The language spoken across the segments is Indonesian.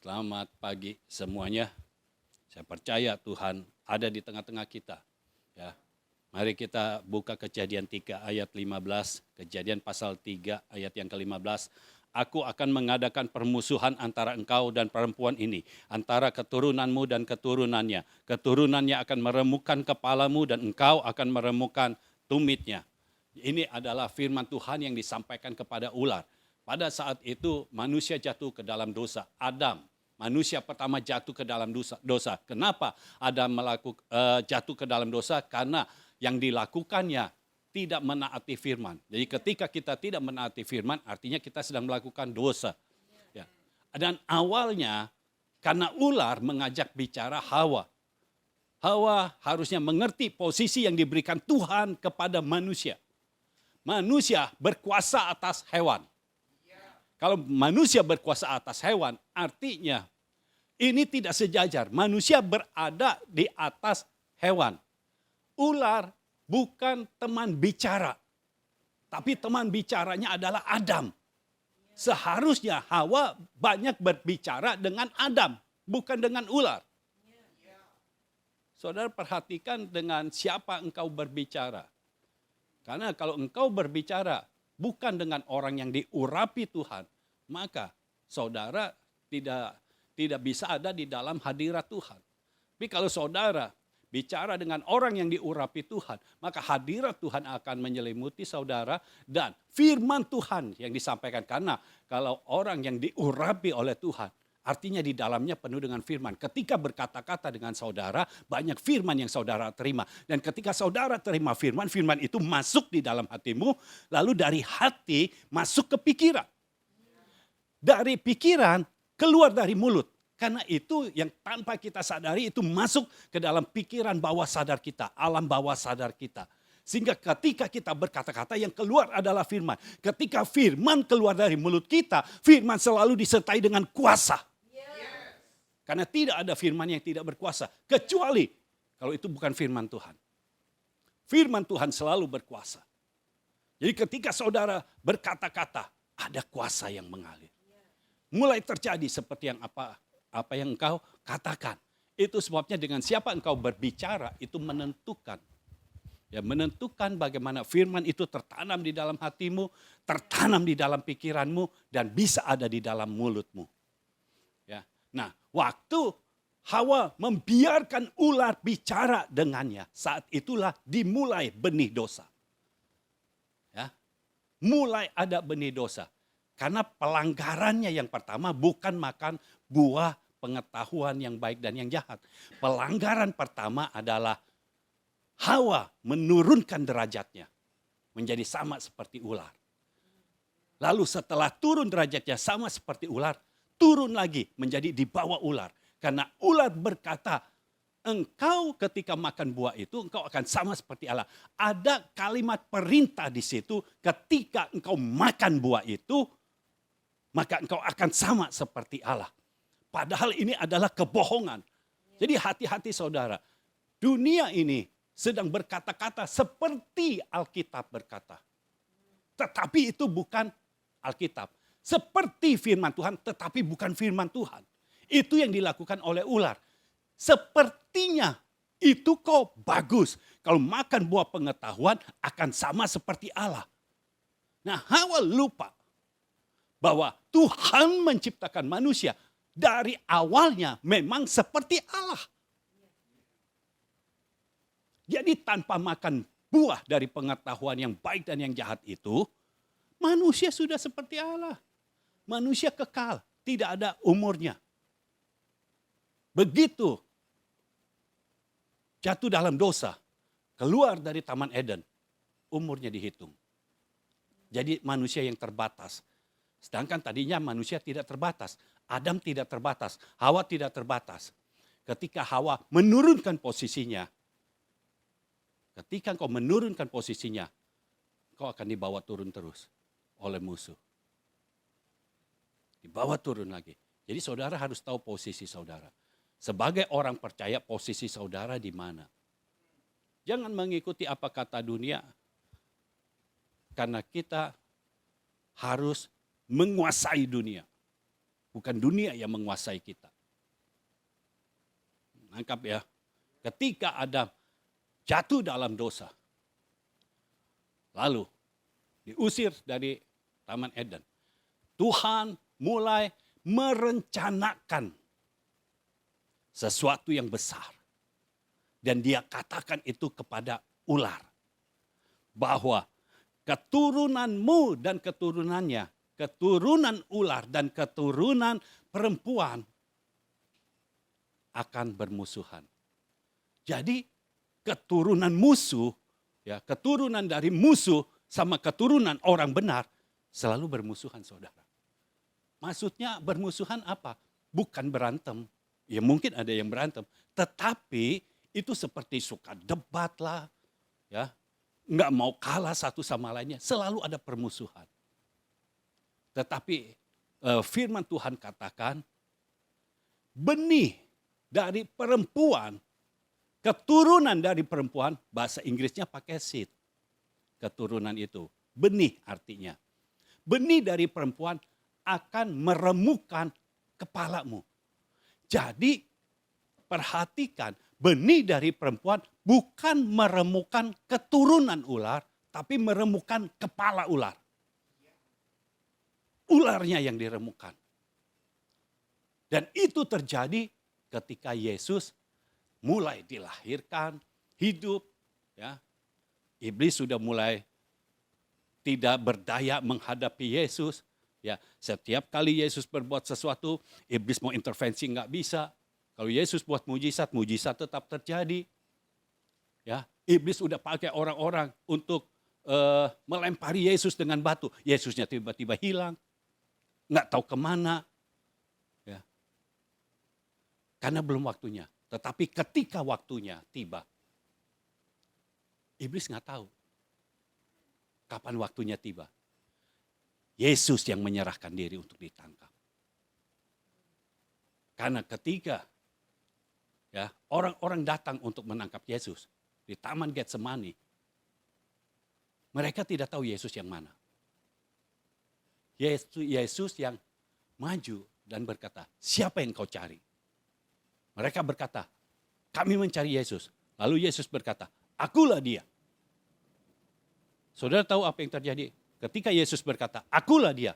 Selamat pagi semuanya. Saya percaya Tuhan ada di tengah-tengah kita. Ya. Mari kita buka Kejadian 3 ayat 15, Kejadian pasal 3 ayat yang ke-15. Aku akan mengadakan permusuhan antara engkau dan perempuan ini, antara keturunanmu dan keturunannya. Keturunannya akan meremukkan kepalamu dan engkau akan meremukkan tumitnya. Ini adalah firman Tuhan yang disampaikan kepada ular. Pada saat itu manusia jatuh ke dalam dosa. Adam, manusia pertama jatuh ke dalam dosa. Kenapa Adam jatuh ke dalam dosa? Karena yang dilakukannya tidak menaati firman. Jadi ketika kita tidak menaati firman, artinya kita sedang melakukan dosa. Ya. Dan awalnya karena ular mengajak bicara Hawa. Hawa harusnya mengerti posisi yang diberikan Tuhan kepada manusia. Manusia berkuasa atas hewan. Kalau manusia berkuasa atas hewan, artinya ini tidak sejajar. Manusia berada di atas hewan. Ular bukan teman bicara, tapi teman bicaranya adalah Adam. Seharusnya Hawa banyak berbicara dengan Adam, bukan dengan ular. Saudara perhatikan dengan siapa engkau berbicara. Karena kalau engkau berbicara bukan dengan orang yang diurapi Tuhan, maka saudara tidak bisa ada di dalam hadirat Tuhan. Tapi kalau saudara bicara dengan orang yang diurapi Tuhan, maka hadirat Tuhan akan menyelimuti saudara dan firman Tuhan yang disampaikan. Karena kalau orang yang diurapi oleh Tuhan, artinya di dalamnya penuh dengan firman. Ketika berkata-kata dengan saudara, banyak firman yang saudara terima. Dan ketika saudara terima firman, firman itu masuk di dalam hatimu, lalu dari hati masuk ke pikiran. Dari pikiran keluar dari mulut. Karena itu yang tanpa kita sadari itu masuk ke dalam pikiran bawah sadar kita, alam bawah sadar kita. Sehingga ketika kita berkata-kata yang keluar adalah firman. Ketika firman keluar dari mulut kita, firman selalu disertai dengan kuasa. Karena tidak ada firman yang tidak berkuasa. Kecuali kalau itu bukan firman Tuhan. Firman Tuhan selalu berkuasa. Jadi ketika saudara berkata-kata, ada kuasa yang mengalir. Mulai terjadi seperti yang apa yang engkau katakan. Itu sebabnya dengan siapa engkau berbicara itu menentukan. Ya, menentukan bagaimana firman itu tertanam di dalam hatimu, tertanam di dalam pikiranmu, dan bisa ada di dalam mulutmu. Ya. Nah, waktu Hawa membiarkan ular bicara dengannya, saat itulah dimulai benih dosa. Ya. Mulai ada benih dosa. Karena pelanggarannya yang pertama bukan makan buah pengetahuan yang baik dan yang jahat. Pelanggaran pertama adalah Hawa menurunkan derajatnya menjadi sama seperti ular. Lalu setelah turun derajatnya sama seperti ular, turun lagi menjadi di bawah ular. Karena ular berkata, engkau ketika makan buah itu engkau akan sama seperti Allah. Ada kalimat perintah di situ, ketika engkau makan buah itu, maka engkau akan sama seperti Allah. Padahal ini adalah kebohongan. Jadi hati-hati saudara. Dunia ini sedang berkata-kata seperti Alkitab berkata. Tetapi itu bukan Alkitab. Seperti firman Tuhan tetapi bukan firman Tuhan. Itu yang dilakukan oleh ular. Sepertinya itu kok bagus. Kalau makan buah pengetahuan akan sama seperti Allah. Nah, Hawa lupa bahwa Tuhan menciptakan manusia dari awalnya memang seperti Allah. Jadi tanpa makan buah dari pengetahuan yang baik dan yang jahat itu, manusia sudah seperti Allah. Manusia kekal, tidak ada umurnya. Begitu jatuh dalam dosa, keluar dari Taman Eden, umurnya dihitung. Jadi manusia yang terbatas. Sedangkan tadinya manusia tidak terbatas. Adam tidak terbatas. Hawa tidak terbatas. Ketika Hawa menurunkan posisinya. Ketika engkau menurunkan posisinya. Kau akan dibawa turun terus oleh musuh. Dibawa turun lagi. Jadi saudara harus tahu posisi saudara. Sebagai orang percaya posisi saudara di mana. Jangan mengikuti apa kata dunia. Karena kita harus menguasai dunia. bukan dunia yang menguasai kita. Nangkap ya, ketika Adam jatuh dalam dosa, lalu diusir dari Taman Eden, Tuhan mulai merencanakan sesuatu yang besar. Dan dia katakan itu kepada ular. Bahwa keturunanmu dan keturunannya, keturunan ular dan keturunan perempuan akan bermusuhan. Jadi keturunan musuh, ya, keturunan dari musuh sama keturunan orang benar selalu bermusuhan, saudara. Maksudnya bermusuhan apa? Bukan berantem. Ya mungkin ada yang berantem, tetapi itu seperti suka debat lah, ya, nggak mau kalah satu sama lainnya, selalu ada permusuhan. Tetapi firman Tuhan katakan, benih dari perempuan, keturunan dari perempuan, bahasa Inggrisnya pakai seed, keturunan itu, benih artinya. Benih dari perempuan akan meremukkan kepalamu. Jadi perhatikan, benih dari perempuan bukan meremukkan keturunan ular, tapi meremukkan kepala ular. Ularnya yang diremukkan. Dan itu terjadi ketika Yesus mulai dilahirkan, hidup. Ya. Iblis sudah mulai tidak berdaya menghadapi Yesus. Ya, setiap kali Yesus berbuat sesuatu, iblis mau intervensi nggak bisa. Kalau Yesus buat mujizat, mujizat tetap terjadi. Ya, iblis udah pakai orang-orang untuk melempari Yesus dengan batu. Yesusnya tiba-tiba hilang, nggak tahu kemana. Ya. Karena belum waktunya. Tetapi ketika waktunya tiba, iblis nggak tahu kapan waktunya tiba. Yesus yang menyerahkan diri untuk ditangkap. Karena ketika ya, orang-orang datang untuk menangkap Yesus di Taman Getsemani, mereka tidak tahu Yesus yang mana. Yesus yang maju dan berkata, siapa yang kau cari? Mereka berkata, kami mencari Yesus. Lalu Yesus berkata, akulah dia. Saudara tahu apa yang terjadi? Ketika Yesus berkata, akulah dia.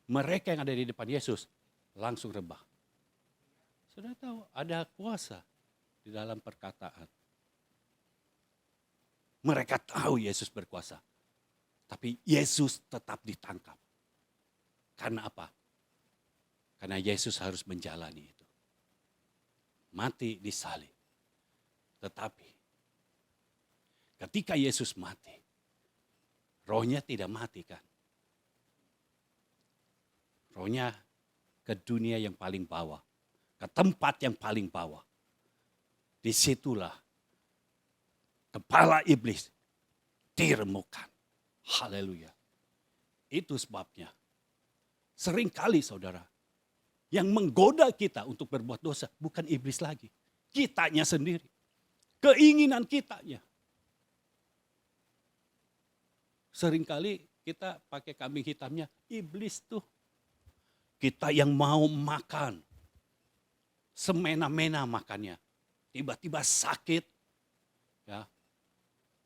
Mereka yang ada di depan Yesus langsung rebah. Saudara tahu ada kuasa di dalam perkataan. Mereka tahu Yesus berkuasa. Tapi Yesus tetap ditangkap. Karena apa? Karena Yesus harus menjalani itu. Mati di salib. Tetapi ketika Yesus mati, rohnya tidak mati kan? Rohnya ke dunia yang paling bawah. Ke tempat yang paling bawah. Disitulah kepala iblis diremukkan. Haleluya. Itu sebabnya seringkali saudara, yang menggoda kita untuk berbuat dosa bukan iblis lagi. Kitanya sendiri. Keinginan kitanya. Seringkali kita pakai kambing hitamnya, iblis tuh. Kita yang mau makan. Semena-mena makannya. Tiba-tiba sakit. Ya.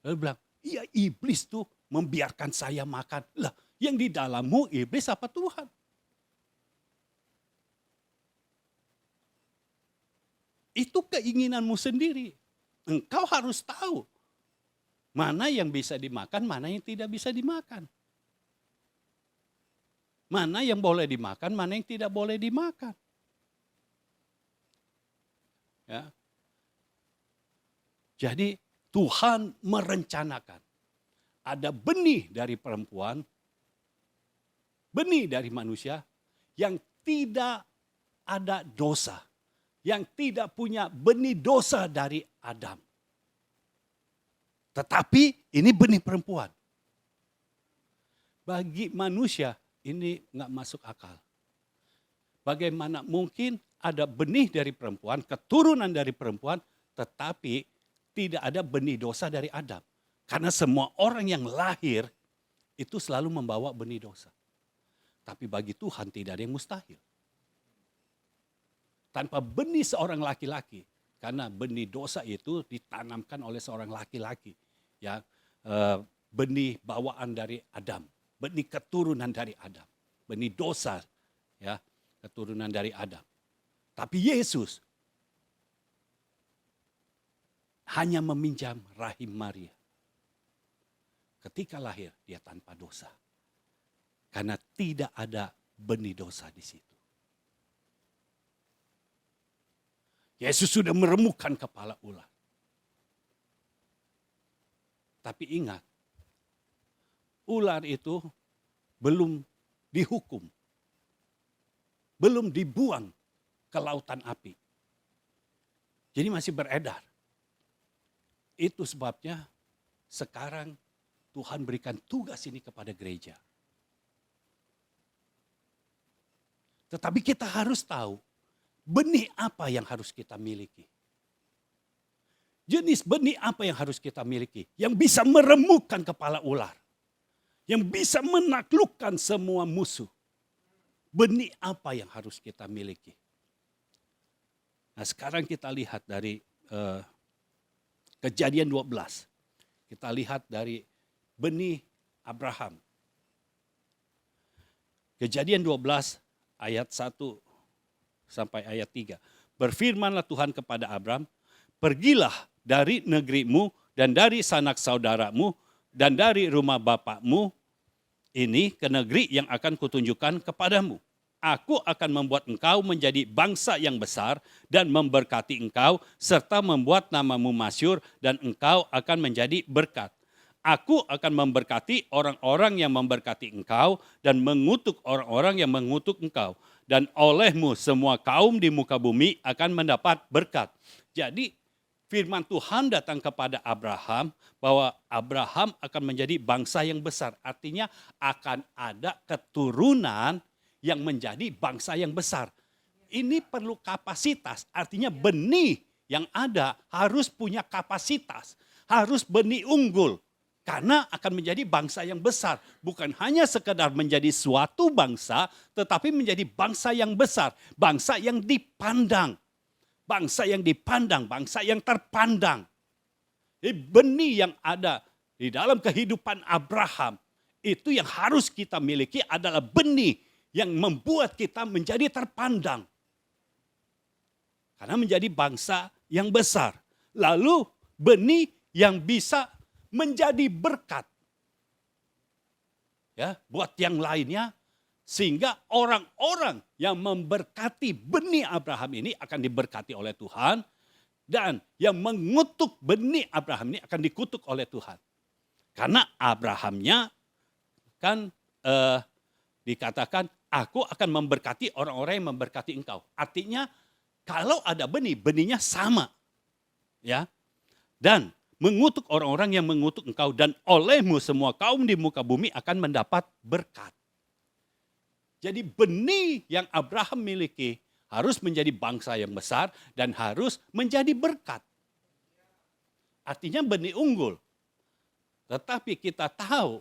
Lalu bilang, iya iblis tuh membiarkan saya makan. Lah, yang di dalammu iblis apa Tuhan? Itu keinginanmu sendiri. Engkau harus tahu mana yang bisa dimakan, mana yang tidak bisa dimakan. Mana yang boleh dimakan, mana yang tidak boleh dimakan. Ya. Jadi Tuhan merencanakan ada benih dari perempuan, benih dari manusia yang tidak ada dosa, yang tidak punya benih dosa dari Adam. Tetapi ini benih perempuan. Bagi manusia ini nggak masuk akal. Bagaimana mungkin ada benih dari perempuan, keturunan dari perempuan, tetapi tidak ada benih dosa dari Adam. Karena semua orang yang lahir itu selalu membawa benih dosa. Tapi bagi Tuhan tidak ada yang mustahil. tanpa benih seorang laki-laki. Karena benih dosa itu ditanamkan oleh seorang laki-laki. Ya, benih bawaan dari Adam, benih keturunan dari Adam, benih dosa, ya, keturunan dari Adam. Tapi Yesus hanya meminjam rahim Maria. Ketika lahir dia tanpa dosa. Karena tidak ada benih dosa di situ. Yesus sudah meremukkan kepala ular. Tapi ingat, ular itu belum dihukum. Belum dibuang ke lautan api. Jadi masih beredar. Itu sebabnya sekarang Tuhan berikan tugas ini kepada gereja. Tetapi kita harus tahu benih apa yang harus kita miliki. Jenis benih apa yang harus kita miliki. Yang bisa meremukkan kepala ular. Yang bisa menaklukkan semua musuh. Benih apa yang harus kita miliki. Nah sekarang kita lihat dari Kejadian 12. Kita lihat dari benih Abraham. Kejadian 12 ayat 1 sampai ayat 3. Berfirmanlah Tuhan kepada Abram, pergilah dari negerimu dan dari sanak saudaramu dan dari rumah bapakmu ini ke negeri yang akan kutunjukkan kepadamu. Aku akan membuat engkau menjadi bangsa yang besar dan memberkati engkau serta membuat namamu masyhur dan engkau akan menjadi berkat. Aku akan memberkati orang-orang yang memberkati engkau dan mengutuk orang-orang yang mengutuk engkau. Dan olehmu semua kaum di muka bumi akan mendapat berkat. Jadi firman Tuhan datang kepada Abraham bahwa Abraham akan menjadi bangsa yang besar. Artinya akan ada keturunan yang menjadi bangsa yang besar. Ini perlu kapasitas, artinya benih yang ada harus punya kapasitas. Harus benih unggul. Karena akan menjadi bangsa yang besar. Bukan hanya sekedar menjadi suatu bangsa, tetapi menjadi bangsa yang besar. Bangsa yang dipandang. Bangsa yang dipandang, bangsa yang terpandang. Benih yang ada di dalam kehidupan Abraham, itu yang harus kita miliki adalah benih yang membuat kita menjadi terpandang. Karena menjadi bangsa yang besar. Lalu benih yang bisa menjadi berkat. Ya, buat yang lainnya. Sehingga orang-orang yang memberkati benih Abraham ini akan diberkati oleh Tuhan. Dan yang mengutuk benih Abraham ini akan dikutuk oleh Tuhan. Karena Abrahamnya kan dikatakan, aku akan memberkati orang-orang yang memberkati engkau. Artinya kalau ada benih, benihnya sama. Ya. Dan mengutuk orang-orang yang mengutuk engkau dan olehmu semua kaum di muka bumi akan mendapat berkat. Jadi benih yang Abraham miliki harus menjadi bangsa yang besar dan harus menjadi berkat. Artinya benih unggul. Tetapi kita tahu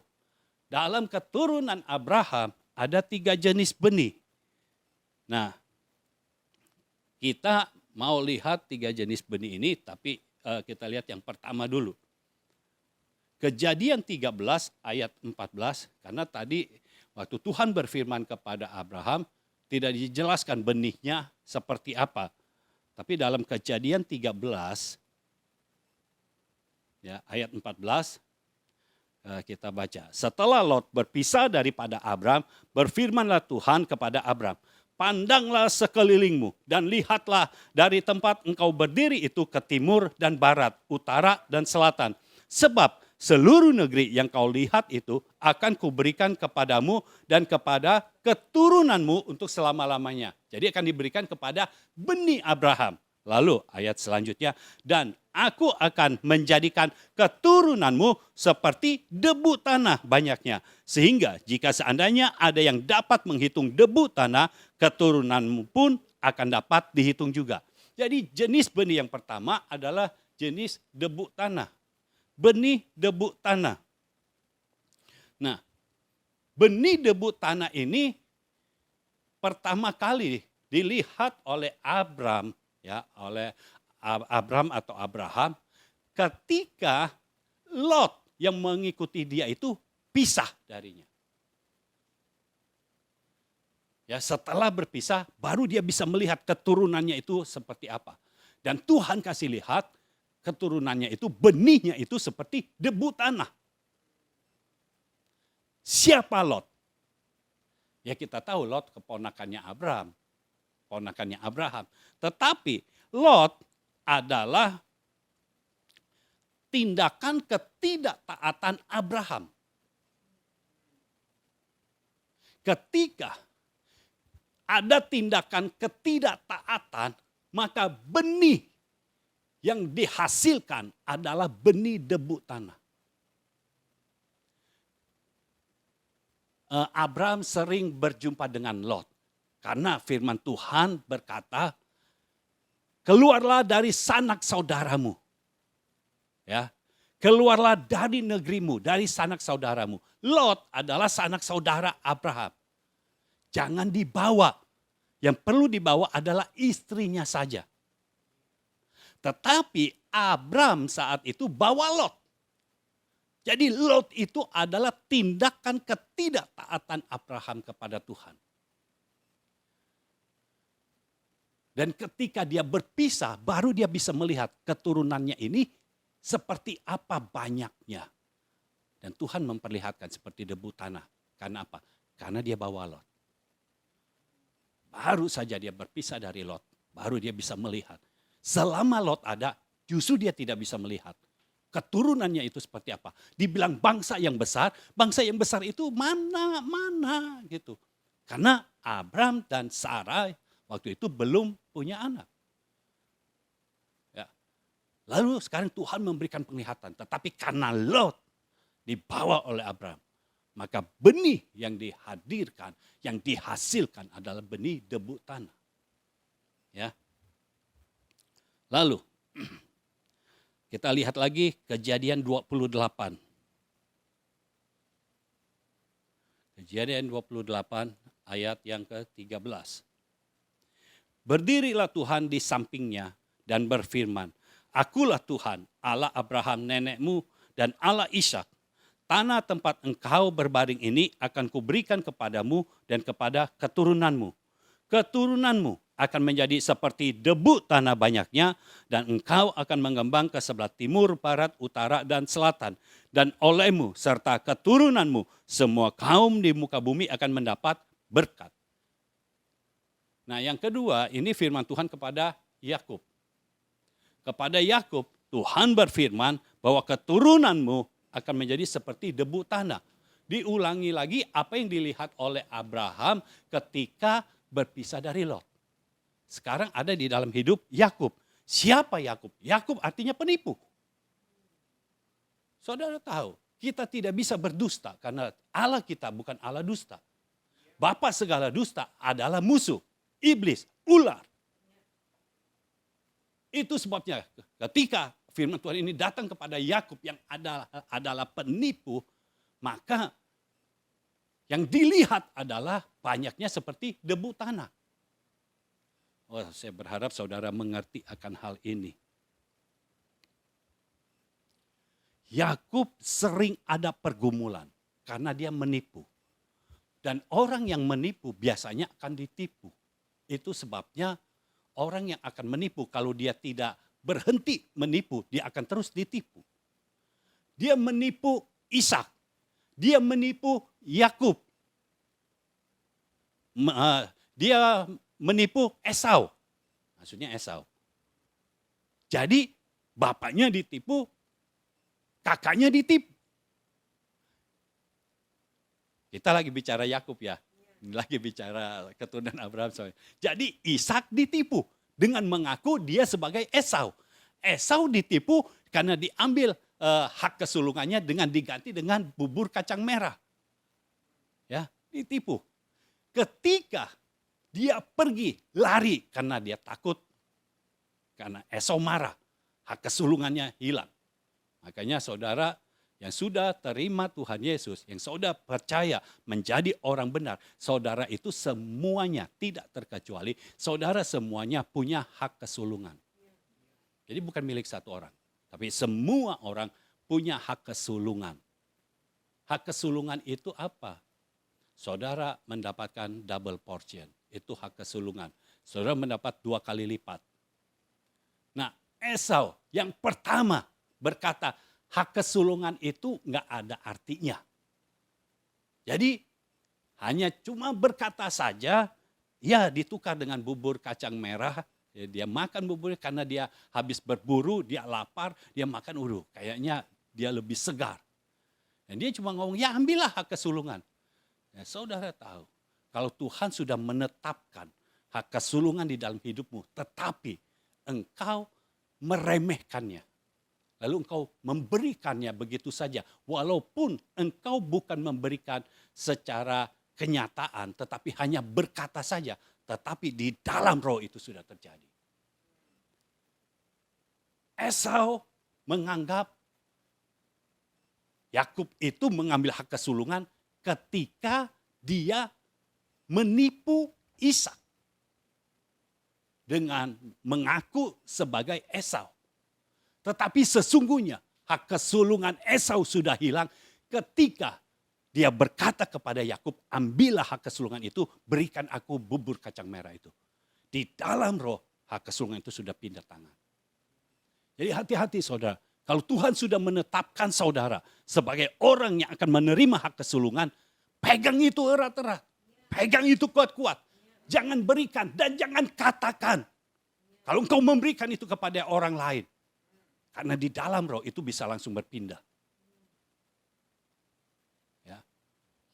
dalam keturunan Abraham ada 3 jenis benih. Nah, kita mau lihat 3 jenis benih ini, tapi kita lihat yang pertama dulu. Kejadian 13 ayat 14, karena tadi waktu Tuhan berfirman kepada Abraham, tidak dijelaskan benihnya seperti apa. Tapi dalam Kejadian 13, ya, ayat 14, kita baca. Setelah Lot berpisah daripada Abram, berfirmanlah Tuhan kepada Abram, pandanglah sekelilingmu dan lihatlah dari tempat engkau berdiri itu ke timur dan barat, utara dan selatan. Sebab seluruh negeri yang kau lihat itu akan kuberikan kepadamu dan kepada keturunanmu untuk selama-lamanya. Jadi akan diberikan kepada benih Abraham. Lalu ayat selanjutnya, dan aku akan menjadikan keturunanmu seperti debu tanah banyaknya. Sehingga jika seandainya ada yang dapat menghitung debu tanah, keturunanmu pun akan dapat dihitung juga. Jadi jenis benih yang pertama adalah jenis debu tanah. Benih debu tanah. Nah, benih debu tanah ini pertama kali dilihat oleh Abram, ya, oleh Abram atau Abraham, ketika Lot yang mengikuti dia itu pisah darinya. Ya, setelah berpisah, baru dia bisa melihat keturunannya itu seperti apa. Dan Tuhan kasih lihat keturunannya itu, benihnya itu seperti debu tanah. Siapa Lot? Ya kita tahu Lot keponakannya Abraham. Ponakannya Abraham. Tetapi Lot adalah tindakan ketidaktaatan Abraham. Ketika ada tindakan ketidaktaatan, maka benih yang dihasilkan adalah benih debu tanah. Abraham sering berjumpa dengan Lot. Karena firman Tuhan berkata, keluarlah dari sanak saudaramu. Ya, keluarlah dari negerimu, dari sanak saudaramu. Lot adalah sanak saudara Abraham. Jangan dibawa. Yang perlu dibawa adalah istrinya saja. Tetapi Abram saat itu bawa Lot. Jadi Lot itu adalah tindakan ketidaktaatan Abraham kepada Tuhan. Dan ketika dia berpisah, baru dia bisa melihat keturunannya ini seperti apa banyaknya. Dan Tuhan memperlihatkan seperti debu tanah. Karena apa? Karena dia bawa Lot. Baru saja dia berpisah dari Lot, baru dia bisa melihat. Selama Lot ada, justru dia tidak bisa melihat. Keturunannya itu seperti apa. Dibilang bangsa yang besar itu mana gitu. Karena Abram dan Sarai waktu itu belum punya anak. Ya. Lalu sekarang Tuhan memberikan penglihatan. Tetapi karena Lot dibawa oleh Abram, maka benih yang dihadirkan, yang dihasilkan adalah benih debu tanah. Ya. Lalu kita lihat lagi Kejadian 28. Kejadian 28 ayat yang ke-13. Berdirilah Tuhan di sampingnya dan berfirman, Akulah Tuhan, Allah Abraham nenekmu dan Allah Ishak. Tanah tempat engkau berbaring ini akan kuberikan kepadamu dan kepada keturunanmu. Keturunanmu akan menjadi seperti debu tanah banyaknya, dan engkau akan mengembang ke sebelah timur, barat, utara, dan selatan. Dan olehmu serta keturunanmu semua kaum di muka bumi akan mendapat berkat. Nah yang kedua, ini firman Tuhan kepada Yakub. Kepada Yakub, Tuhan berfirman bahwa keturunanmu akan menjadi seperti debu tanah. Diulangi lagi apa yang dilihat oleh Abraham ketika berpisah dari Lot. Sekarang ada di dalam hidup Yakub. Siapa Yakub? Yakub artinya penipu. Saudara tahu, kita tidak bisa berdusta karena Allah kita bukan Allah dusta. Bapa segala dusta adalah musuh, iblis, ular. Itu sebabnya ketika firman Tuhan ini datang kepada Yakub yang adalah penipu, maka yang dilihat adalah banyaknya seperti debu tanah. Oh, saya berharap saudara mengerti akan hal ini. Yakub sering ada pergumulan karena dia menipu. Dan orang yang menipu biasanya akan ditipu. Itu sebabnya orang yang akan menipu kalau dia tidak berhenti menipu, dia akan terus ditipu. Dia menipu Ishak, dia menipu Yakub, dia menipu Esau, maksudnya Esau. Jadi bapaknya ditipu, kakaknya ditipu. Kita lagi bicara Yakub ya, lagi bicara keturunan Abraham. Jadi Ishak ditipu dengan mengaku dia sebagai Esau. Esau ditipu karena diambil hak kesulungannya dengan diganti dengan bubur kacang merah. Ya, ditipu. Ketika dia pergi lari karena dia takut, karena Esau marah, hak kesulungannya hilang. Makanya saudara, yang sudah terima Tuhan Yesus, yang saudara percaya menjadi orang benar, saudara itu semuanya tidak terkecuali, saudara semuanya punya hak kesulungan. Jadi bukan milik satu orang, tapi semua orang punya hak kesulungan. Hak kesulungan itu apa? Saudara mendapatkan double portion, itu hak kesulungan. Saudara mendapat 2 kali lipat. Nah, Esau yang pertama berkata, hak kesulungan itu nggak ada artinya. Jadi hanya cuma berkata saja, ya ditukar dengan bubur kacang merah. Ya, dia makan bubur karena dia habis berburu, dia lapar, dia makan kayaknya dia lebih segar. Dan dia cuma ngomong, ya ambillah hak kesulungan. Ya, saudara tahu, kalau Tuhan sudah menetapkan hak kesulungan di dalam hidupmu, tetapi engkau meremehkannya. Lalu engkau memberikannya begitu saja. Walaupun engkau bukan memberikan secara kenyataan, tetapi hanya berkata saja. Tetapi di dalam roh itu sudah terjadi. Esau menganggap Yakub itu mengambil hak kesulungan ketika dia menipu Ishak dengan mengaku sebagai Esau. Tetapi sesungguhnya hak kesulungan Esau sudah hilang ketika dia berkata kepada Yakub, ambillah hak kesulungan itu, berikan aku bubur kacang merah itu. Di dalam roh hak kesulungan itu sudah pindah tangan. Jadi hati-hati saudara, kalau Tuhan sudah menetapkan saudara sebagai orang yang akan menerima hak kesulungan, pegang itu erat-erat, pegang itu kuat-kuat. Jangan berikan dan jangan katakan. Kalau engkau memberikan itu kepada orang lain. Karena di dalam roh itu bisa langsung berpindah. Ya.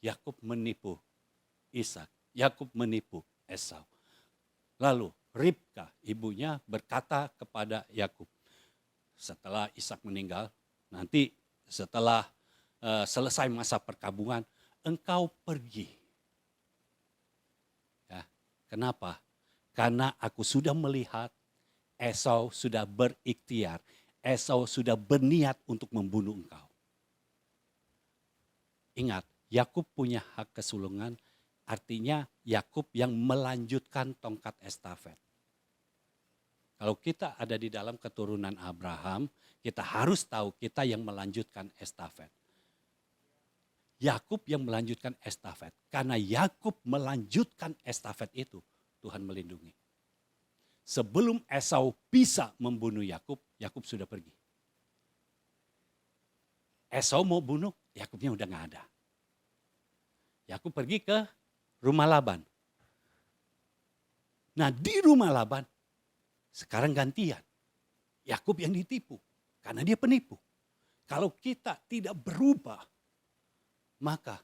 Yakub menipu Ishak, Yakub menipu Esau. Lalu Ribka ibunya berkata kepada Yakub, setelah Ishak meninggal, nanti setelah selesai masa perkabungan, engkau pergi. Ya. Kenapa? Karena aku sudah melihat Esau sudah berikhtiar. Esau sudah berniat untuk membunuh engkau. Ingat, Yakub punya hak kesulungan, artinya Yakub yang melanjutkan tongkat estafet. Kalau kita ada di dalam keturunan Abraham, kita harus tahu kita yang melanjutkan estafet. Yakub yang melanjutkan estafet. Karena Yakub melanjutkan estafet itu, Tuhan melindungi. Sebelum Esau bisa membunuh Yakub, Yakub sudah pergi. Esau mau bunuh, Yakubnya udah gak ada. Yakub pergi ke rumah Laban. Nah di rumah Laban, sekarang gantian. Yakub yang ditipu, karena dia penipu. Kalau kita tidak berubah, maka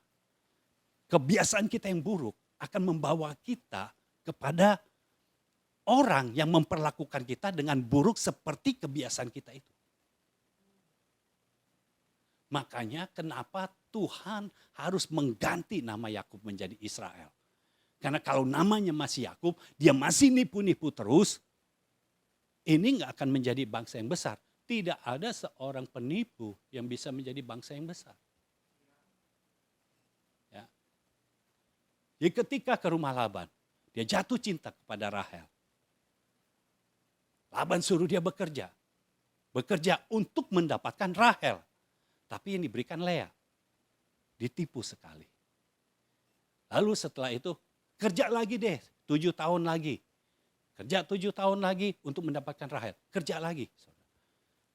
kebiasaan kita yang buruk akan membawa kita kepada orang yang memperlakukan kita dengan buruk seperti kebiasaan kita itu. Makanya kenapa Tuhan harus mengganti nama Yakub menjadi Israel. Karena kalau namanya masih Yakub, dia masih nipu-nipu terus, ini gak akan menjadi bangsa yang besar. Tidak ada seorang penipu yang bisa menjadi bangsa yang besar. Ya. Jadi ketika ke rumah Laban, dia jatuh cinta kepada Rahel. Laban suruh dia bekerja. Bekerja untuk mendapatkan Rahel. Tapi yang diberikan Lea. Ditipu sekali. Lalu setelah itu kerja lagi deh 7 tahun lagi. Kerja 7 tahun lagi untuk mendapatkan Rahel. Kerja lagi.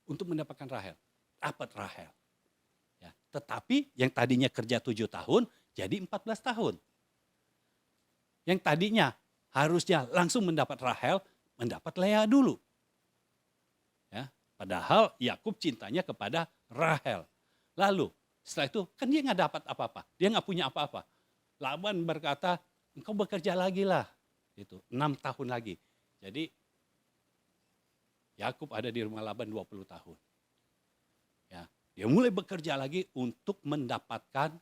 Untuk mendapatkan Rahel. Dapat Rahel. Ya, tetapi yang tadinya kerja 7 tahun jadi 14 tahun. Yang tadinya harusnya langsung mendapat Rahel, mendapat Lea dulu. Ya, padahal Yakub cintanya kepada Rahel. Lalu setelah itu kan dia nggak dapat apa-apa, dia nggak punya apa-apa. Laban berkata, engkau bekerja lagi lah, itu 6 tahun lagi. Jadi Yakub ada di rumah Laban 20 tahun. Ya, dia mulai bekerja lagi untuk mendapatkan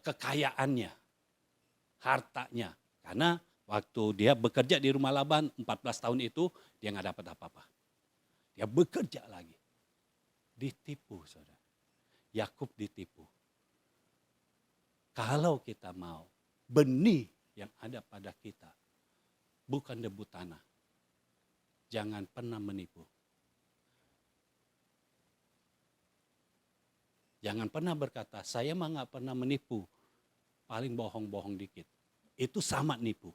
kekayaannya, hartanya. Karena waktu dia bekerja di rumah Laban 14 tahun itu dia nggak dapat apa-apa. Dia bekerja lagi. Ditipu, saudara. Yakub ditipu. Kalau kita mau, benih yang ada pada kita bukan debu tanah. Jangan pernah menipu. Jangan pernah berkata, saya mah nggak pernah menipu. Paling bohong-bohong dikit. Itu sama nipu.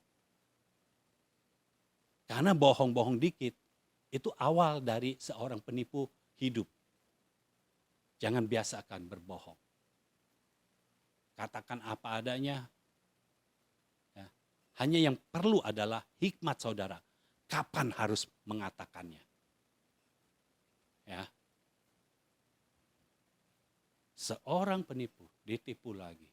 Karena bohong-bohong dikit, itu awal dari seorang penipu hidup. Jangan biasakan berbohong. Katakan apa adanya. Ya. Hanya yang perlu adalah hikmat saudara. Kapan harus mengatakannya. Ya. Seorang penipu ditipu lagi.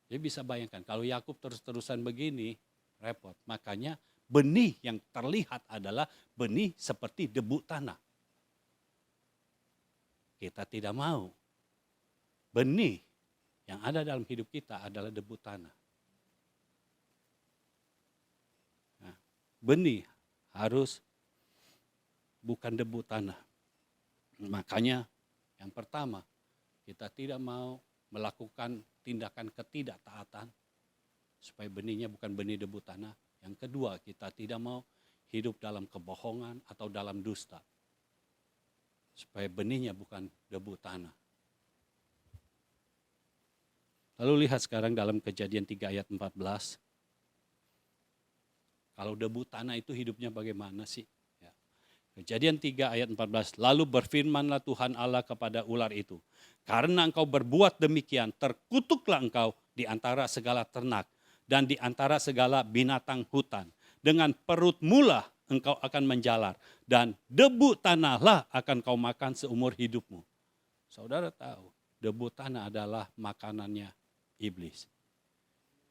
Jadi bisa bayangkan kalau Yakub terus-terusan begini, repot. Makanya benih yang terlihat adalah benih seperti debu tanah. Kita tidak mau. Benih yang ada dalam hidup kita adalah debu tanah. Nah, benih harus bukan debu tanah. Makanya yang pertama, kita tidak mau melakukan tindakan ketidaktaatan supaya benihnya bukan benih debu tanah. Yang kedua, kita tidak mau hidup dalam kebohongan atau dalam dusta. Supaya benihnya bukan debu tanah. Lalu lihat sekarang dalam Kejadian 3 ayat 14. Kalau debu tanah itu hidupnya bagaimana sih? Ya. Kejadian 3 ayat 14. Lalu berfirmanlah Tuhan Allah kepada ular itu. Karena engkau berbuat demikian, terkutuklah engkau di antara segala ternak dan di antara segala binatang hutan. Dengan perutmu lah engkau akan menjalar dan debu tanahlah akan kau makan seumur hidupmu. Saudara tahu, debu tanah adalah makanannya iblis.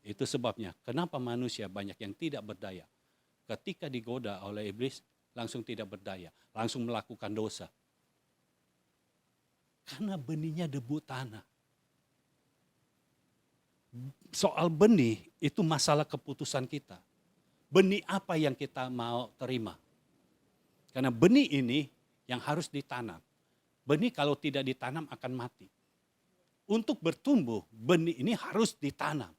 Itu sebabnya kenapa manusia banyak yang tidak berdaya. Ketika digoda oleh iblis, langsung tidak berdaya, langsung melakukan dosa. Karena benihnya debu tanah. Soal benih itu masalah keputusan kita. Benih apa yang kita mau terima? Karena benih ini yang harus ditanam. Benih kalau tidak ditanam akan mati. Untuk bertumbuh, benih ini harus ditanam.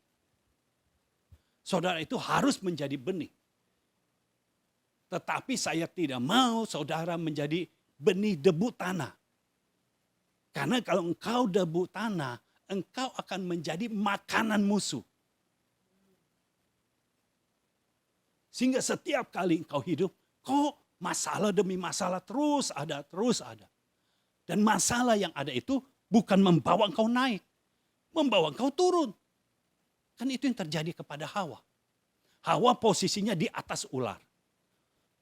Saudara itu harus menjadi benih. Tetapi saya tidak mau saudara menjadi benih debu tanah. Karena kalau engkau debu tanah, engkau akan menjadi makanan musuh. Sehingga setiap kali engkau hidup, kok masalah demi masalah terus ada, terus ada. Dan masalah yang ada itu bukan membawa engkau naik, membawa engkau turun. Kan itu yang terjadi kepada Hawa. Hawa posisinya di atas ular.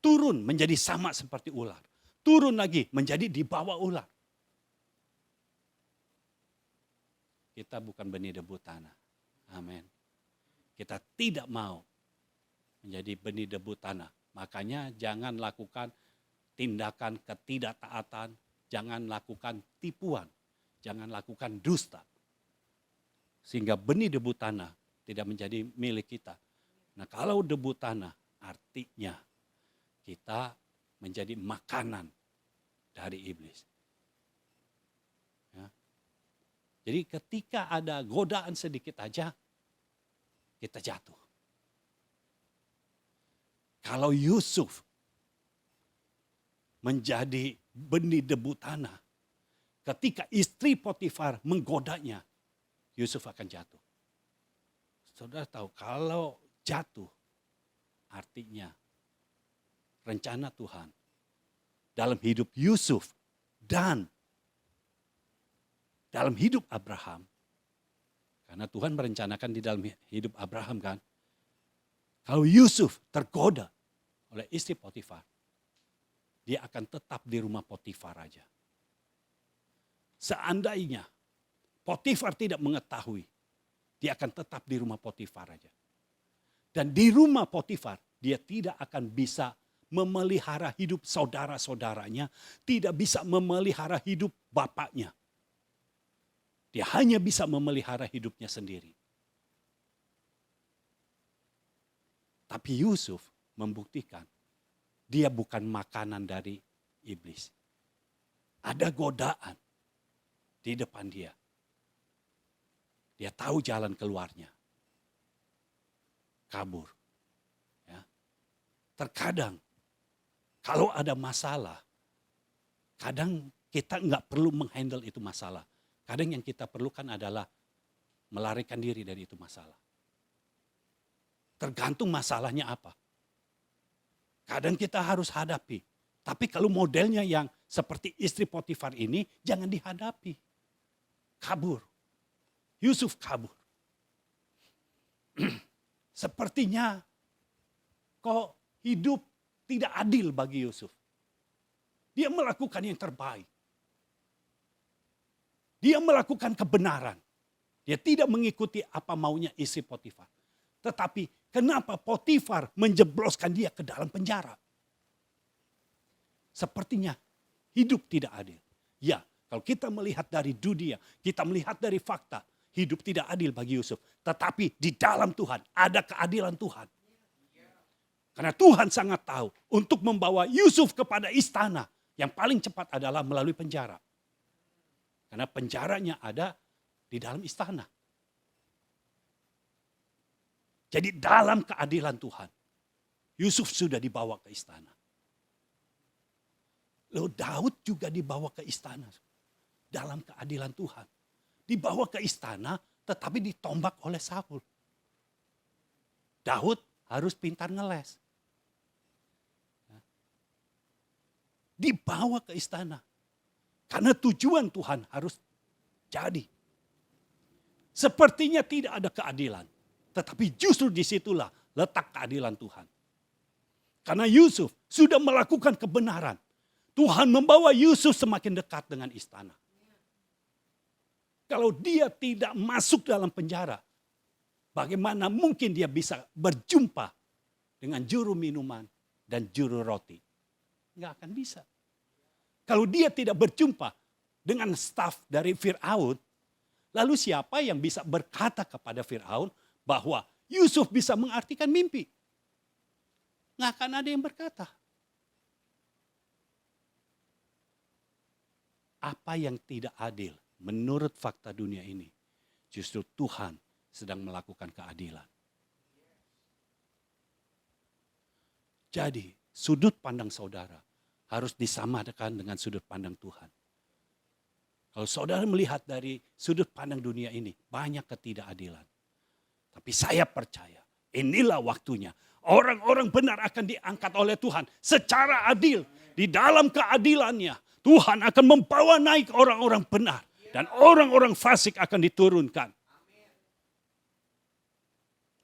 Turun menjadi sama seperti ular. Turun lagi menjadi di bawah ular. Kita bukan benih debu tanah. Amin. Kita tidak mau menjadi benih debu tanah. Makanya jangan lakukan tindakan ketidaktaatan, jangan lakukan tipuan, jangan lakukan dusta. Sehingga benih debu tanah tidak menjadi milik kita. Nah, kalau debu tanah artinya kita menjadi makanan dari iblis. Ya. Jadi ketika ada godaan sedikit aja, kita jatuh. Kalau Yusuf menjadi benih debu tanah, ketika istri Potifar menggodanya, Yusuf akan jatuh. Saudara tahu kalau jatuh artinya rencana Tuhan dalam hidup Yusuf dan dalam hidup Abraham. Karena Tuhan merencanakan di dalam hidup Abraham kan. Kalau Yusuf tergoda oleh istri Potifar, dia akan tetap di rumah Potifar aja. Seandainya Potifar tidak mengetahui, dia akan tetap di rumah Potifar aja. Dan di rumah Potifar, dia tidak akan bisa memelihara hidup saudara-saudaranya, tidak bisa memelihara hidup bapaknya. Dia hanya bisa memelihara hidupnya sendiri. Tapi Yusuf membuktikan dia bukan makanan dari iblis. Ada godaan di depan dia. Dia tahu jalan keluarnya. Kabur. Ya. Terkadang kalau ada masalah, kadang kita nggak perlu menghandle itu masalah. Kadang yang kita perlukan adalah melarikan diri dari itu masalah. Tergantung masalahnya apa. Kadang kita harus hadapi. Tapi kalau modelnya yang seperti istri Potifar ini, jangan dihadapi. Kabur. Yusuf kabur. Sepertinya kok hidup tidak adil bagi Yusuf. Dia melakukan yang terbaik. Dia melakukan kebenaran. Dia tidak mengikuti apa maunya istri Potifar. Tetapi kenapa Potifar menjebloskan dia ke dalam penjara? Sepertinya hidup tidak adil. Ya, kalau kita melihat dari dunia, kita melihat dari fakta, hidup tidak adil bagi Yusuf. Tetapi di dalam Tuhan ada keadilan Tuhan. Karena Tuhan sangat tahu untuk membawa Yusuf kepada istana, yang paling cepat adalah melalui penjara. Karena penjaranya ada di dalam istana. Jadi dalam keadilan Tuhan, Yusuf sudah dibawa ke istana. Lalu Daud juga dibawa ke istana. Dalam keadilan Tuhan. Dibawa ke istana tetapi ditombak oleh Saul. Daud harus pintar ngeles. Dibawa ke istana. Karena tujuan Tuhan harus jadi. Sepertinya tidak ada keadilan. Tetapi justru disitulah letak keadilan Tuhan. Karena Yusuf sudah melakukan kebenaran. Tuhan membawa Yusuf semakin dekat dengan istana. Kalau dia tidak masuk dalam penjara, bagaimana mungkin dia bisa berjumpa dengan juru minuman dan juru roti? Nggak akan bisa. Kalau dia tidak berjumpa dengan staf dari Fir'aun, lalu siapa yang bisa berkata kepada Fir'aun bahwa Yusuf bisa mengartikan mimpi? Nggak akan ada yang berkata. Apa yang tidak adil menurut fakta dunia ini, justru Tuhan sedang melakukan keadilan. Jadi sudut pandang saudara harus disamakan dengan sudut pandang Tuhan. Kalau saudara melihat dari sudut pandang dunia ini, banyak ketidakadilan. Tapi saya percaya, inilah waktunya. Orang-orang benar akan diangkat oleh Tuhan secara adil. Di dalam keadilannya, Tuhan akan membawa naik orang-orang benar. Dan orang-orang fasik akan diturunkan.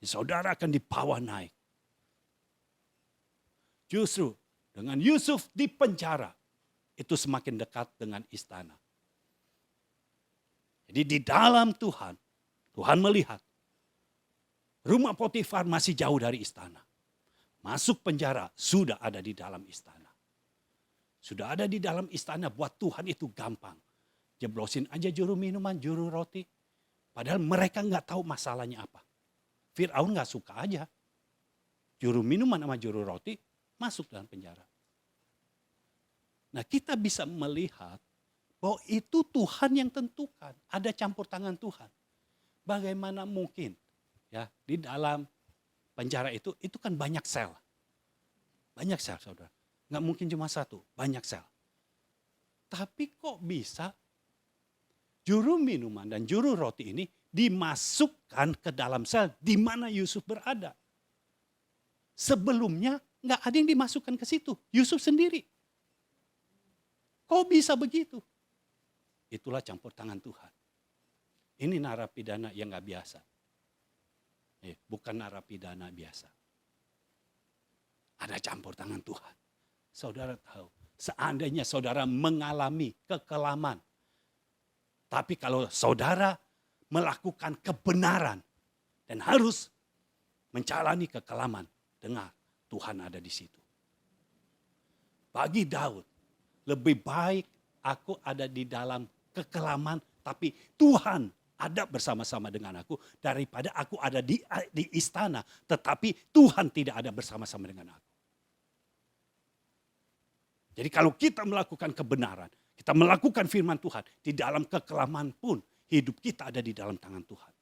Saudara akan dibawa naik. Justru dengan Yusuf di penjara, itu semakin dekat dengan istana. Jadi di dalam Tuhan, Tuhan melihat rumah Potifar masih jauh dari istana. Masuk penjara sudah ada di dalam istana. Sudah ada di dalam istana, buat Tuhan itu gampang. Jeblosin aja juru minuman, juru roti. Padahal mereka nggak tahu masalahnya apa. Fir'aun nggak suka aja. Juru minuman sama juru roti masuk dalam penjara. Nah, kita bisa melihat bahwa itu Tuhan yang tentukan. Ada campur tangan Tuhan. Bagaimana mungkin ya di dalam penjara itu kan banyak sel. Banyak sel, saudara. Nggak mungkin cuma satu, banyak sel. Tapi kok bisa juru minuman dan juru roti ini dimasukkan ke dalam sel di mana Yusuf berada? Sebelumnya nggak ada yang dimasukkan ke situ, Yusuf sendiri. Kok bisa begitu? Itulah campur tangan Tuhan. Ini narapidana yang nggak biasa. Bukan narapidana biasa. Ada campur tangan Tuhan. Saudara tahu, seandainya saudara mengalami kekelaman, tapi kalau saudara melakukan kebenaran dan harus menjalani kekelaman, dengar, Tuhan ada di situ. Bagi Daud, lebih baik aku ada di dalam kekelaman, tapi Tuhan ada bersama-sama dengan aku, daripada aku ada di istana, tetapi Tuhan tidak ada bersama-sama dengan aku. Jadi kalau kita melakukan kebenaran, Kita melakukan firman Tuhan. Di dalam kekelaman pun hidup kita ada di dalam tangan Tuhan.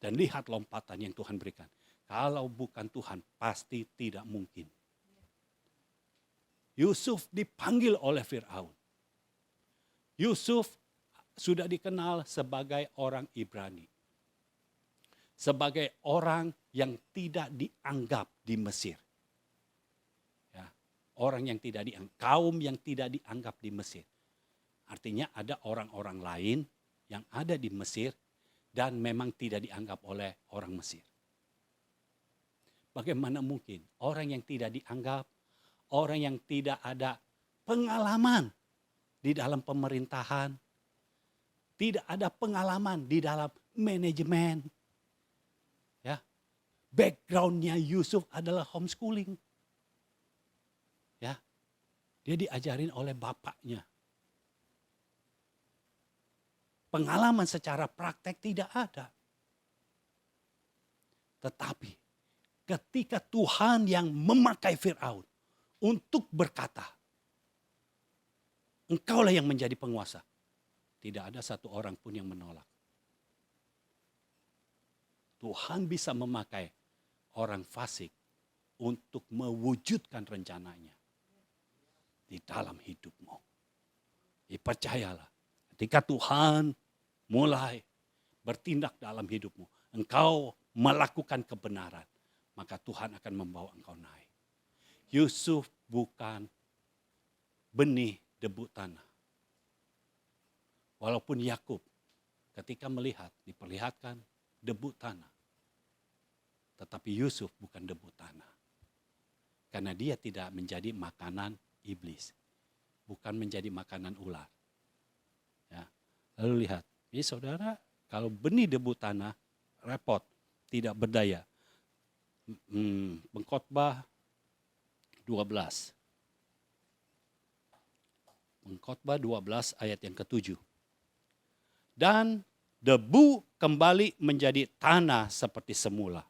Dan lihat lompatan yang Tuhan berikan. Kalau bukan Tuhan pasti tidak mungkin. Yusuf dipanggil oleh Firaun. Yusuf sudah dikenal sebagai orang Ibrani. Sebagai orang yang tidak dianggap di Mesir. Ya, orang yang tidak dianggap, kaum yang tidak dianggap di Mesir. Artinya ada orang-orang lain yang ada di Mesir dan memang tidak dianggap oleh orang Mesir. Bagaimana mungkin orang yang tidak dianggap, orang yang tidak ada pengalaman di dalam pemerintahan, tidak ada pengalaman di dalam manajemen. Ya, backgroundnya Yusuf adalah homeschooling. Ya, dia diajarin oleh bapaknya. Pengalaman secara praktek tidak ada. Tetapi ketika Tuhan yang memakai Firaun untuk berkata, engkaulah yang menjadi penguasa. Tidak ada satu orang pun yang menolak. Tuhan bisa memakai orang fasik untuk mewujudkan rencananya di dalam hidupmu. Percayalah, ketika Tuhan mulai bertindak dalam hidupmu, engkau melakukan kebenaran, maka Tuhan akan membawa engkau naik. Yusuf bukan benih debu tanah. Walaupun Yakub ketika melihat, diperlihatkan debu tanah. Tetapi Yusuf bukan debu tanah. Karena dia tidak menjadi makanan iblis. Bukan menjadi makanan ular. Ya. Lalu lihat, ini saudara, kalau benih debu tanah, repot, tidak berdaya. Pengkhotbah 12. Pengkhotbah 12 ayat yang ke-7. Dan debu kembali menjadi tanah seperti semula.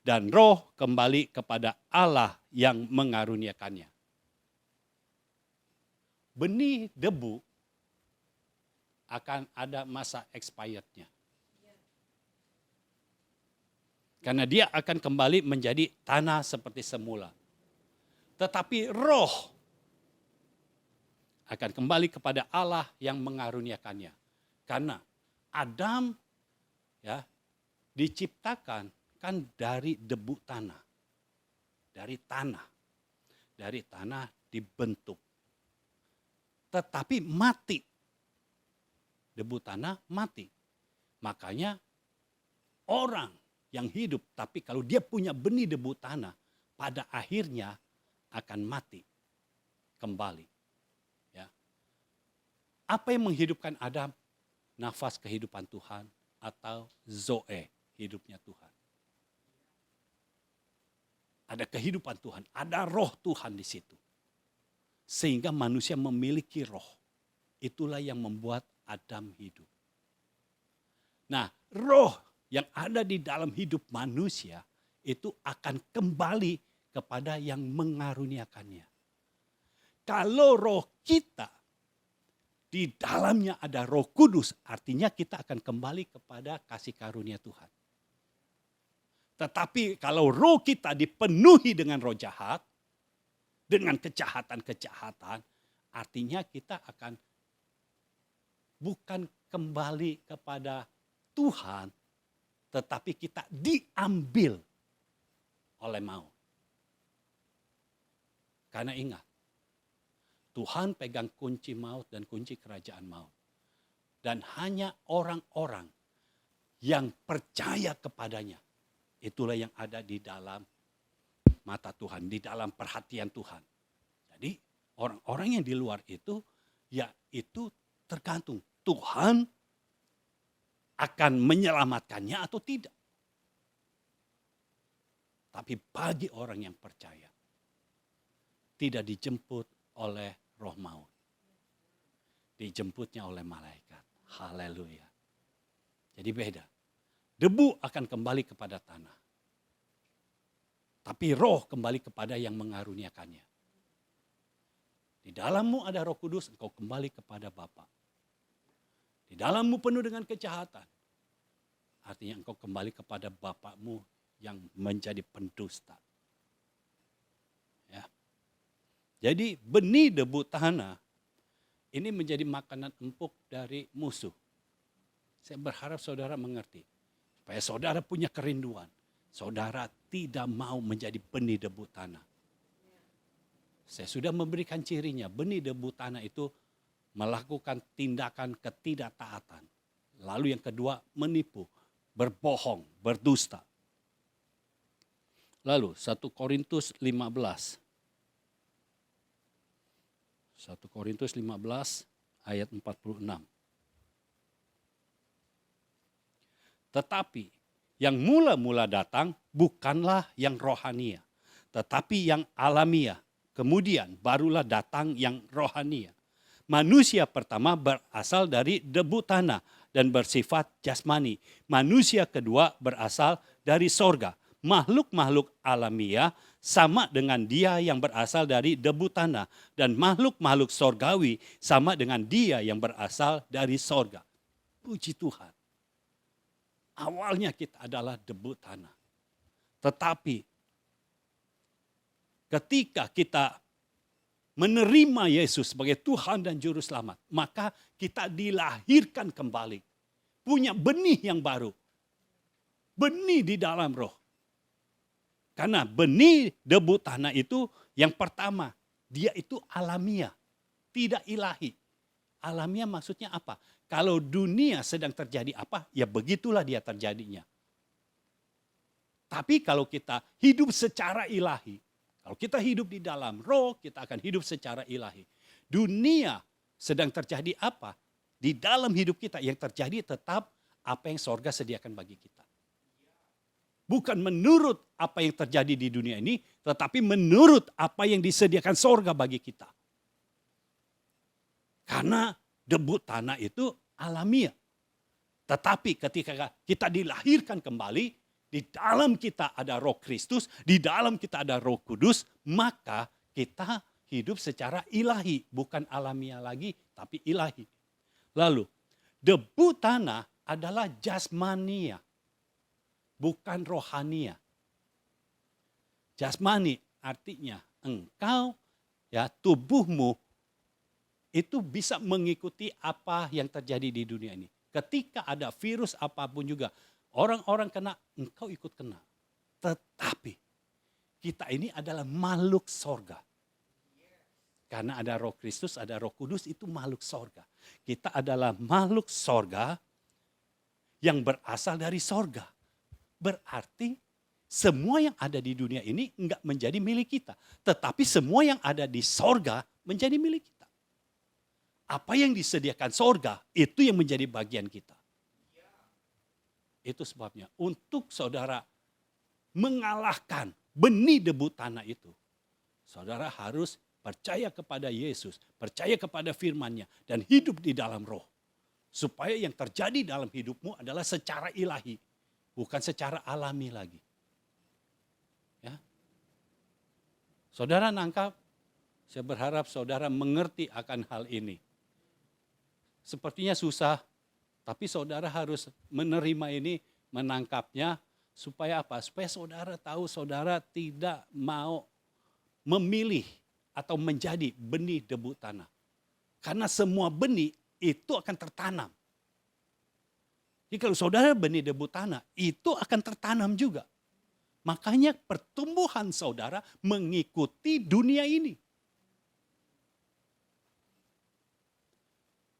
Dan roh kembali kepada Allah yang mengaruniakannya. Benih debu akan ada masa expirednya. Karena dia akan kembali menjadi tanah seperti semula. Tetapi roh akan kembali kepada Allah yang mengaruniakannya. Karena Adam ya diciptakan kan dari debu tanah. Dari tanah. Dari tanah dibentuk. Tetapi mati. Debu tanah mati. Makanya orang yang hidup, tapi kalau dia punya benih debu tanah, pada akhirnya akan mati kembali. Ya. Apa yang menghidupkan Adam? Nafas kehidupan Tuhan atau Zoe, hidupnya Tuhan. Ada kehidupan Tuhan, ada roh Tuhan di situ. Sehingga manusia memiliki roh. Itulah yang membuat Adam hidup. Nah, roh yang ada di dalam hidup manusia itu akan kembali kepada yang mengaruniakannya. Kalau roh kita di dalamnya ada Roh Kudus, artinya kita akan kembali kepada kasih karunia Tuhan. Tetapi kalau roh kita dipenuhi dengan roh jahat, dengan kejahatan-kejahatan, artinya kita akan bukan kembali kepada Tuhan, tetapi kita diambil oleh maut. Karena ingat, Tuhan pegang kunci maut dan kunci kerajaan maut. Dan hanya orang-orang yang percaya kepadanya, itulah yang ada di dalam mata Tuhan, di dalam perhatian Tuhan. Jadi orang-orang yang di luar itu, ya itu tergantung Tuhan akan menyelamatkannya atau tidak. Tapi bagi orang yang percaya, tidak dijemput oleh roh maut. Dijemputnya oleh malaikat. Haleluya. Jadi beda. Debu akan kembali kepada tanah. Tapi roh kembali kepada yang mengaruniakannya. Di dalammu ada Roh Kudus, engkau kembali kepada Bapa. Di dalammu penuh dengan kejahatan, artinya engkau kembali kepada Bapakmu yang menjadi pendusta. Ya. Jadi benih debu tanah ini menjadi makanan empuk dari musuh. Saya berharap saudara mengerti. Supaya saudara punya kerinduan. Saudara tidak mau menjadi benih debu tanah. Saya sudah memberikan cirinya. Benih debu tanah itu melakukan tindakan ketidaktaatan. Lalu yang kedua menipu, berbohong, berdusta. Lalu 1 Korintus 15. 1 Korintus 15 ayat 46. Tetapi yang mula-mula datang bukanlah yang rohania, tetapi yang alamiah. Kemudian barulah datang yang rohania. Manusia pertama berasal dari debu tanah dan bersifat jasmani. Manusia kedua berasal dari sorga. Makhluk-makhluk alamiah sama dengan dia yang berasal dari debu tanah. Dan makhluk-makhluk sorgawi sama dengan dia yang berasal dari sorga. Puji Tuhan. Awalnya kita adalah debu tanah. Tetapi ketika kita menerima Yesus sebagai Tuhan dan Juru Selamat, maka kita dilahirkan kembali. Punya benih yang baru. Benih di dalam roh. Karena benih debu tanah itu yang pertama, dia itu alamiah, tidak ilahi. Alamiah maksudnya apa? Kalau dunia sedang terjadi apa, ya begitulah dia terjadinya. Tapi kalau kita hidup secara ilahi, kalau kita hidup di dalam roh, kita akan hidup secara ilahi. Dunia sedang terjadi apa? Di dalam hidup kita yang terjadi tetap apa yang sorga sediakan bagi kita. Bukan menurut apa yang terjadi di dunia ini, tetapi menurut apa yang disediakan sorga bagi kita. Karena debu tanah itu alamiah. Tetapi ketika kita dilahirkan kembali, di dalam kita ada Roh Kristus, di dalam kita ada Roh Kudus, maka kita hidup secara ilahi, bukan alamiah lagi, tapi ilahi. Lalu, debu tanah adalah jasmania, bukan rohania. Jasmani artinya engkau, ya, tubuhmu itu bisa mengikuti apa yang terjadi di dunia ini. Ketika ada virus apapun juga, orang-orang kena, engkau ikut kena. Tetapi kita ini adalah makhluk sorga. Karena ada Roh Kristus, ada Roh Kudus, itu makhluk sorga. Kita adalah makhluk sorga yang berasal dari sorga. Berarti semua yang ada di dunia ini enggak menjadi milik kita. Tetapi semua yang ada di sorga menjadi milik kita. Apa yang disediakan sorga, itu yang menjadi bagian kita. Itu sebabnya untuk saudara mengalahkan benih debu tanah itu, saudara harus percaya kepada Yesus, percaya kepada firman-Nya, dan hidup di dalam roh. Supaya yang terjadi dalam hidupmu adalah secara ilahi, bukan secara alami lagi. Ya. Saudara nangkap? Saya berharap saudara mengerti akan hal ini. Sepertinya susah, tapi saudara harus menerima ini, menangkapnya, supaya apa? Supaya saudara tahu saudara tidak mau memilih atau menjadi benih debu tanah. Karena semua benih itu akan tertanam. Jadi kalau saudara benih debu tanah, itu akan tertanam juga. Makanya pertumbuhan saudara mengikuti dunia ini.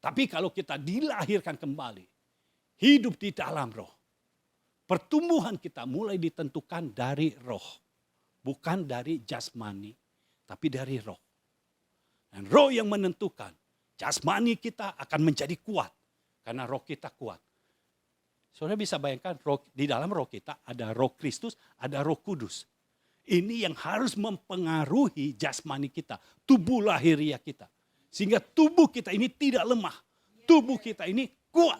Tapi kalau kita dilahirkan kembali, hidup di dalam roh, pertumbuhan kita mulai ditentukan dari roh. Bukan dari jasmani, tapi dari roh. Dan roh yang menentukan, jasmani kita akan menjadi kuat. Karena roh kita kuat. Saudara bisa bayangkan, di dalam roh kita ada Roh Kristus, ada Roh Kudus. Ini yang harus mempengaruhi jasmani kita, tubuh lahiriah kita. Sehingga tubuh kita ini tidak lemah. Tubuh kita ini kuat.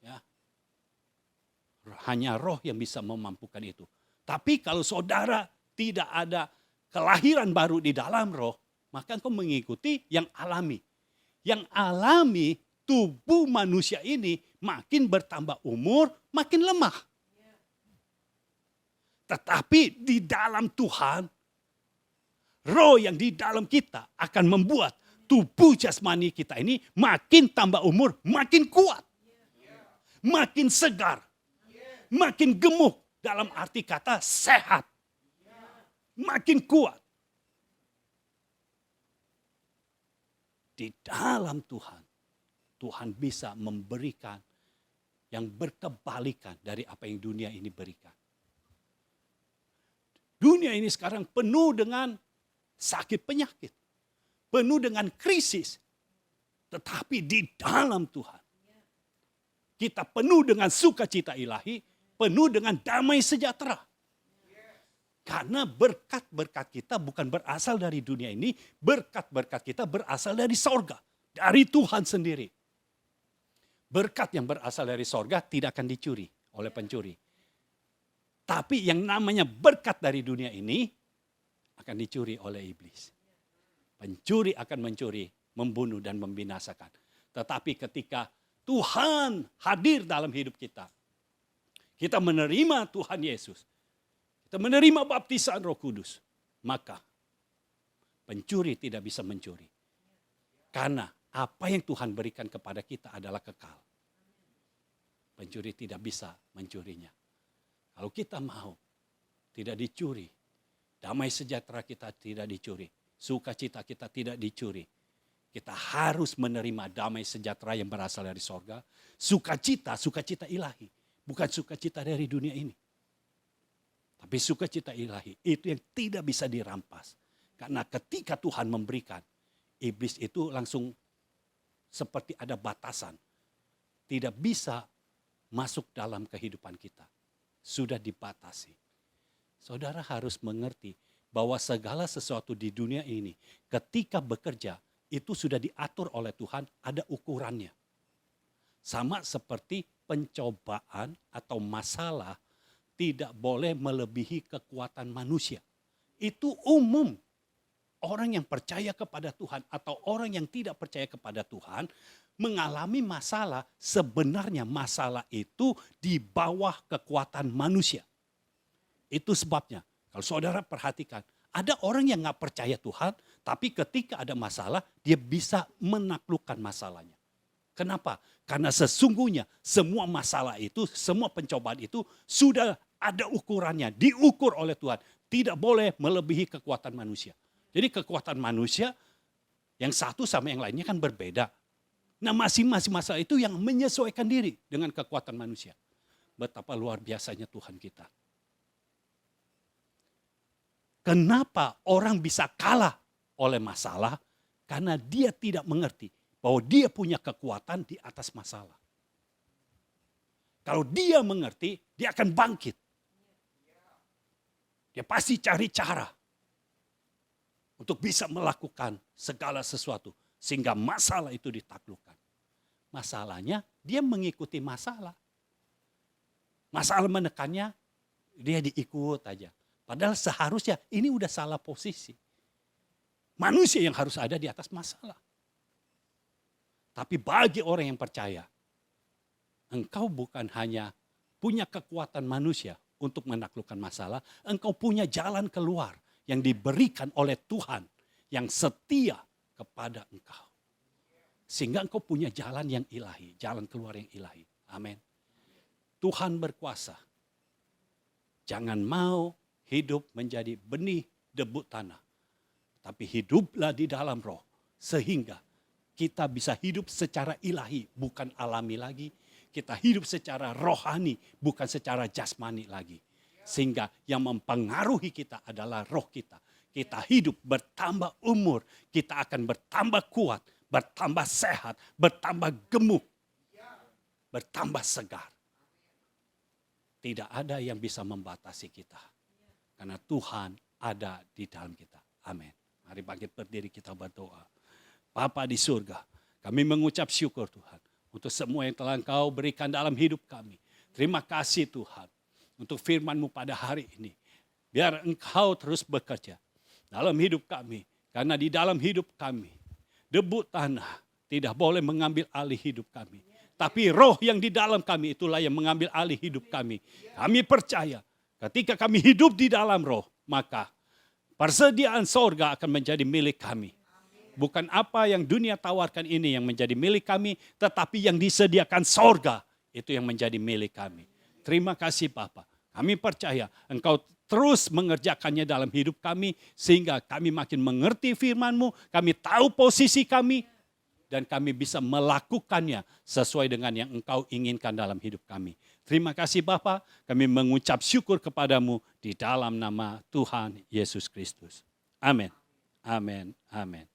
Ya. Hanya roh yang bisa memampukan itu. Tapi kalau saudara tidak ada kelahiran baru di dalam roh, maka engkau mengikuti yang alami. Yang alami, tubuh manusia ini makin bertambah umur, makin lemah. Tetapi di dalam Tuhan, roh yang di dalam kita akan membuat tubuh jasmani kita ini makin tambah umur, makin kuat. Makin segar. Makin gemuk. Dalam arti kata sehat. Makin kuat. Di dalam Tuhan, Tuhan bisa memberikan yang berkebalikan dari apa yang dunia ini berikan. Dunia ini sekarang penuh dengan sakit penyakit. Penuh dengan krisis. Tetapi di dalam Tuhan, kita penuh dengan sukacita ilahi, penuh dengan damai sejahtera. Karena berkat-berkat kita bukan berasal dari dunia ini, berkat-berkat kita berasal dari sorga, dari Tuhan sendiri. Berkat yang berasal dari sorga tidak akan dicuri oleh pencuri. Tapi yang namanya berkat dari dunia ini akan dicuri oleh iblis. Pencuri akan mencuri, membunuh dan membinasakan. Tetapi ketika Tuhan hadir dalam hidup kita, kita menerima Tuhan Yesus, kita menerima baptisan Roh Kudus, maka pencuri tidak bisa mencuri. Karena apa yang Tuhan berikan kepada kita adalah kekal. Pencuri tidak bisa mencurinya. Kalau kita mau, tidak dicuri. Damai sejahtera kita tidak dicuri. Sukacita kita tidak dicuri. Kita harus menerima damai sejahtera yang berasal dari sorga. Sukacita, sukacita ilahi. Bukan sukacita dari dunia ini. Tapi sukacita ilahi itu yang tidak bisa dirampas. Karena ketika Tuhan memberikan, iblis itu langsung seperti ada batasan. Tidak bisa masuk dalam kehidupan kita. Sudah dibatasi. Saudara harus mengerti bahwa segala sesuatu di dunia ini ketika bekerja itu sudah diatur oleh Tuhan, ada ukurannya. Sama seperti pencobaan atau masalah tidak boleh melebihi kekuatan manusia. Itu umum. Orang yang percaya kepada Tuhan atau orang yang tidak percaya kepada Tuhan mengalami masalah, sebenarnya masalah itu di bawah kekuatan manusia. Itu sebabnya, kalau saudara perhatikan, ada orang yang gak percaya Tuhan, tapi ketika ada masalah, dia bisa menaklukkan masalahnya. Kenapa? Karena sesungguhnya semua masalah itu, semua pencobaan itu sudah ada ukurannya, diukur oleh Tuhan. Tidak boleh melebihi kekuatan manusia. Jadi kekuatan manusia, yang satu sama yang lainnya kan berbeda. Nah masing-masing masalah itu yang menyesuaikan diri dengan kekuatan manusia. Betapa luar biasanya Tuhan kita. Kenapa orang bisa kalah oleh masalah? Karena dia tidak mengerti bahwa dia punya kekuatan di atas masalah. Kalau dia mengerti, dia akan bangkit. Dia pasti cari cara untuk bisa melakukan segala sesuatu. Sehingga masalah itu ditaklukkan. Masalahnya dia mengikuti masalah. Masalah menekannya dia diikut aja. Padahal seharusnya ini udah salah posisi. Manusia yang harus ada di atas masalah. Tapi bagi orang yang percaya, engkau bukan hanya punya kekuatan manusia untuk menaklukkan masalah, engkau punya jalan keluar yang diberikan oleh Tuhan yang setia kepada engkau. Sehingga engkau punya jalan yang ilahi, jalan keluar yang ilahi. Amin. Tuhan berkuasa. Jangan mau hidup menjadi benih debu tanah. Tapi hiduplah di dalam roh. Sehingga kita bisa hidup secara ilahi, bukan alami lagi. Kita hidup secara rohani, bukan secara jasmani lagi. Sehingga yang mempengaruhi kita adalah roh kita. Kita hidup bertambah umur, kita akan bertambah kuat, bertambah sehat, bertambah gemuk, bertambah segar. Tidak ada yang bisa membatasi kita. Karena Tuhan ada di dalam kita. Amin. Mari bangkit berdiri, kita berdoa. Bapa di surga, kami mengucap syukur Tuhan untuk semua yang telah Engkau berikan dalam hidup kami. Terima kasih Tuhan untuk firman-Mu pada hari ini. Biar Engkau terus bekerja. dalam hidup kami. Karena di dalam hidup kami, debu tanah tidak boleh mengambil alih hidup kami. Tapi roh yang di dalam kami itulah yang mengambil alih hidup kami. Kami percaya ketika kami hidup di dalam roh, maka persediaan sorga akan menjadi milik kami. Bukan apa yang dunia tawarkan ini yang menjadi milik kami, tetapi yang disediakan sorga itu yang menjadi milik kami. Terima kasih Bapa. Kami percaya Engkau terus mengerjakannya dalam hidup kami, sehingga kami makin mengerti firman-Mu, kami tahu posisi kami, dan kami bisa melakukannya sesuai dengan yang Engkau inginkan dalam hidup kami. Terima kasih Bapa, kami mengucap syukur kepadamu di dalam nama Tuhan Yesus Kristus. Amin. Amin. Amin.